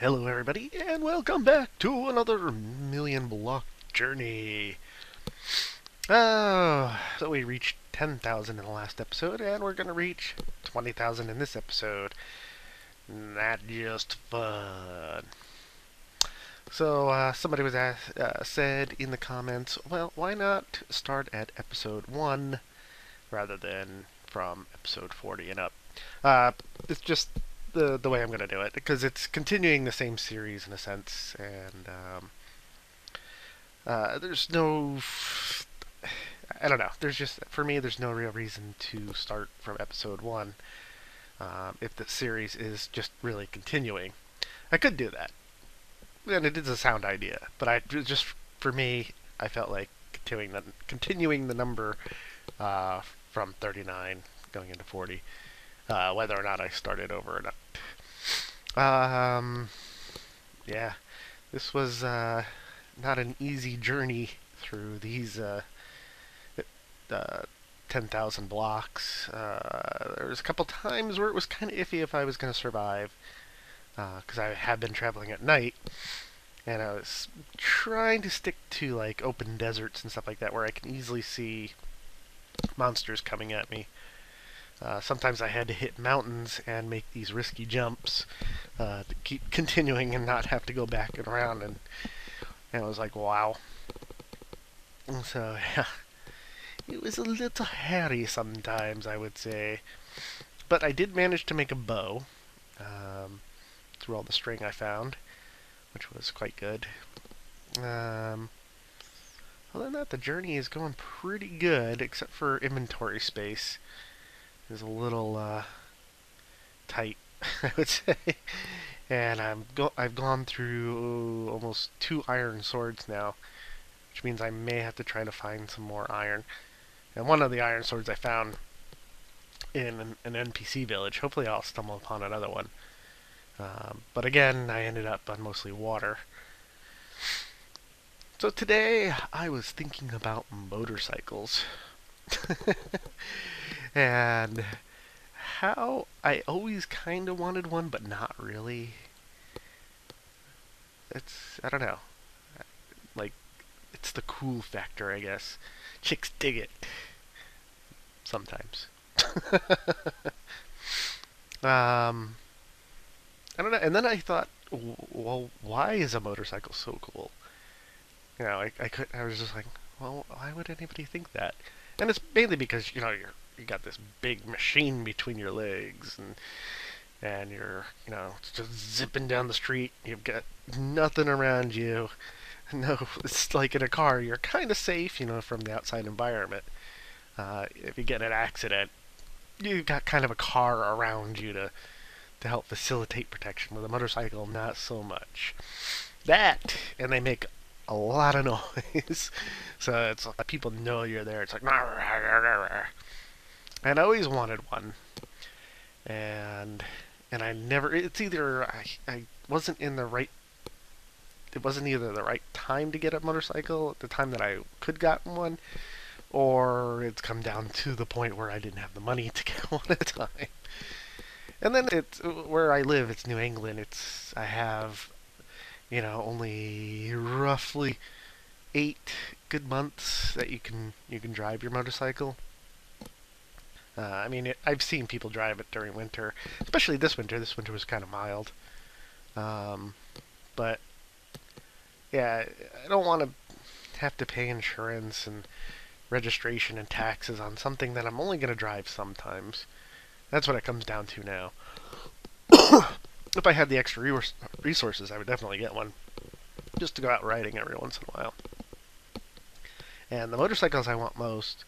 Hello everybody, and welcome back to another million block journey. So we reached 10,000 in the last episode, and we're going to reach 20,000 in this episode. Not just fun. So somebody was said in the comments, well, why not start at episode 1 rather than from episode 40 and up? It's just the way I'm going to do it, because it's continuing the same series in a sense, and there's no, I don't know, there's just, for me, there's no real reason to start from episode 1 if the series is just really continuing. I could do that, and it is a sound idea, but just, for me, I felt like continuing the number from 39 going into 40, whether or not I started over or not. Yeah, this was not an easy journey through these 10,000 blocks. There was a couple times where it was kind of iffy if I was going to survive, because I have been traveling at night, and I was trying to stick to like open deserts and stuff like that where I can easily see monsters coming at me. Sometimes I had to hit mountains and make these risky jumps to keep continuing and not have to go back and around, and it was like, wow. So, yeah, it was a little hairy sometimes, I would say. But I did manage to make a bow through all the string I found, which was quite good. Other than that, the journey is going pretty good, except for inventory space is a little tight, I would say. And I've gone through almost 2 iron swords now, which means I may have to try to find some more iron. And one of the iron swords I found in an NPC village. Hopefully I'll stumble upon another one. But again, I ended up on mostly water. So today I was thinking about motorcycles. And how I always kind of wanted one, but not really. I don't know. Like, it's the cool factor, I guess. Chicks dig it. Sometimes. I don't know. And then I thought, well, why is a motorcycle so cool? You know, I was just like, well, why would anybody think that? And it's mainly because, you got this big machine between your legs, and you're, just zipping down the street. You've got nothing around you. No, it's like in a car, you're kind of safe, from the outside environment. If you get in an accident, you've got kind of a car around you to help facilitate protection. With a motorcycle, not so much. That, and they make a lot of noise, so it's like people know you're there. It's like, and I always wanted one, and I never. It's either I wasn't in the right. It wasn't either the right time to get a motorcycle at the time that I could gotten one, or it's come down to the point where I didn't have the money to get one at a time. And then it's where I live. It's New England. I have, only roughly 8 good months that you can drive your motorcycle. I've seen people drive it during winter, especially this winter. This winter was kind of mild. But, yeah, I don't want to have to pay insurance and registration and taxes on something that I'm only going to drive sometimes. That's what it comes down to now. If I had the extra resources, I would definitely get one, just to go out riding every once in a while. And the motorcycles I want most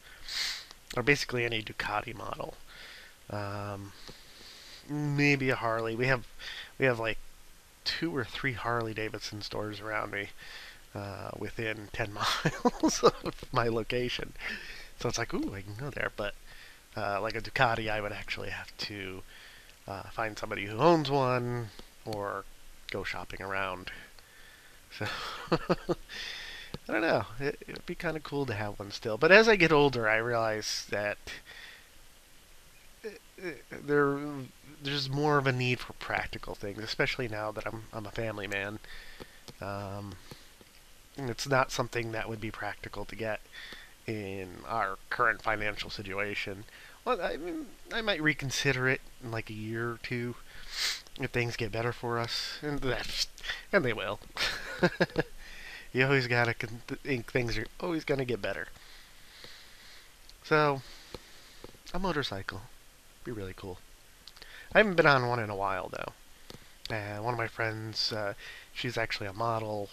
are basically any Ducati model. Maybe a Harley. We have like 2 or 3 Harley Davidson stores around me, within 10 miles of my location. So it's like, ooh, I can go there. But like a Ducati, I would actually have to find somebody who owns one, or go shopping around. So I don't know. It would be kind of cool to have one still. But as I get older, I realize that there's more of a need for practical things, especially now that I'm a family man. It's not something that would be practical to get in our current financial situation. Well, I mean, I might reconsider it in like a year or two if things get better for us, and they will. You always gotta think things are always gonna get better. So, a motorcycle, be really cool. I haven't been on one in a while though. And one of my friends, she's actually a model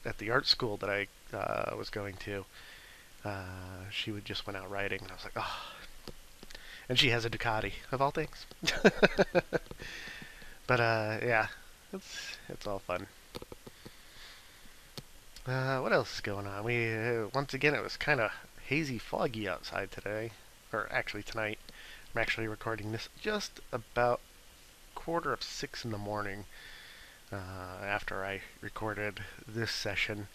at the art school that I was going to. She just went out riding, and I was like, oh. And she has a Ducati, of all things. But yeah, it's all fun. What else is going on? Once again, it was kind of hazy, foggy outside today, or actually tonight. I'm actually recording this just about 5:45 in the morning after I recorded this session.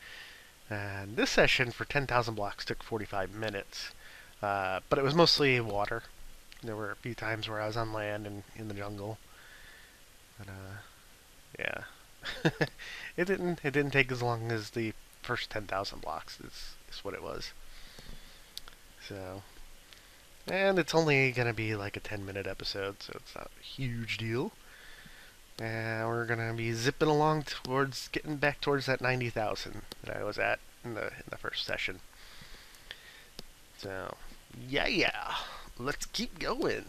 And this session for 10,000 blocks took 45 minutes, but it was mostly water. There were a few times where I was on land and in the jungle, but yeah, it didn't take as long as the first 10,000 blocks. Is what it was. So, and it's only gonna be like a 10-minute episode, so it's not a huge deal. And we're gonna be zipping along towards getting back towards that 90,000 that I was at in the first session. So, yeah, let's keep going.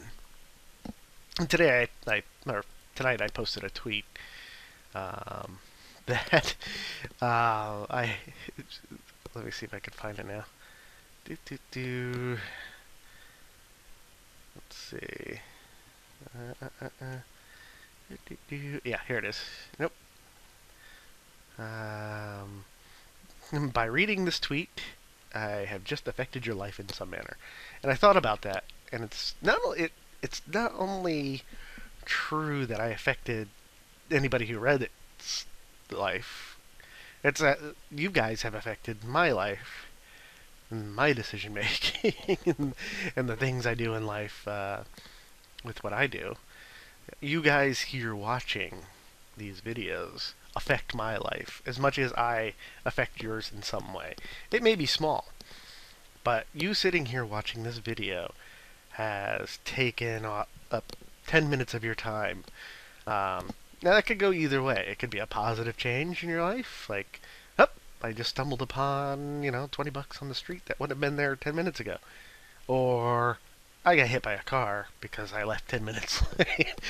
And today tonight I posted a tweet that I let me see if I can find it now. Let's see. Yeah, here it is. Nope. By reading this tweet, I have just affected your life in some manner. And I thought about that, and it's not only true that I affected anybody who read its life. It's that you guys have affected my life, and my decision making, and the things I do in life with what I do. You guys here watching these videos affect my life as much as I affect yours in some way. It may be small, but you sitting here watching this video has taken up 10 minutes of your time. Now that could go either way. It could be a positive change in your life, like, oh, I just stumbled upon, $20 on the street that wouldn't have been there 10 minutes ago. Or I got hit by a car because I left 10 minutes late.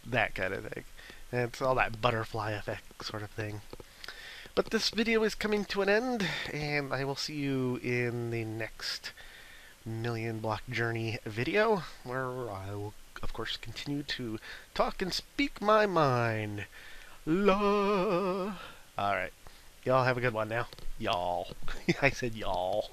That kind of thing. And it's all that butterfly effect sort of thing. But this video is coming to an end, and I will see you in the next Million Block Journey video, where I will, of course, continue to talk and speak my mind. Alright. Y'all have a good one now. Y'all. I said y'all.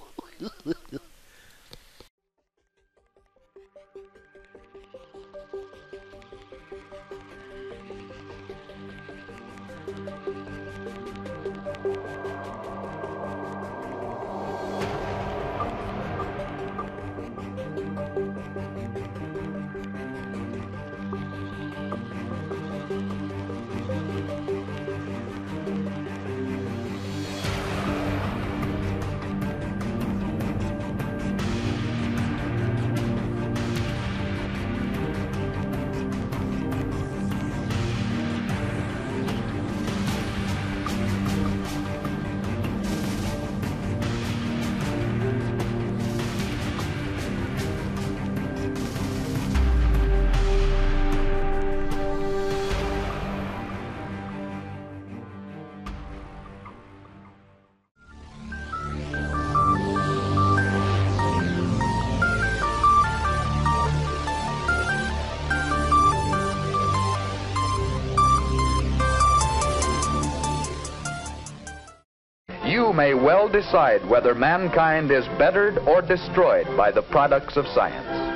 You may well decide whether mankind is bettered or destroyed by the products of science.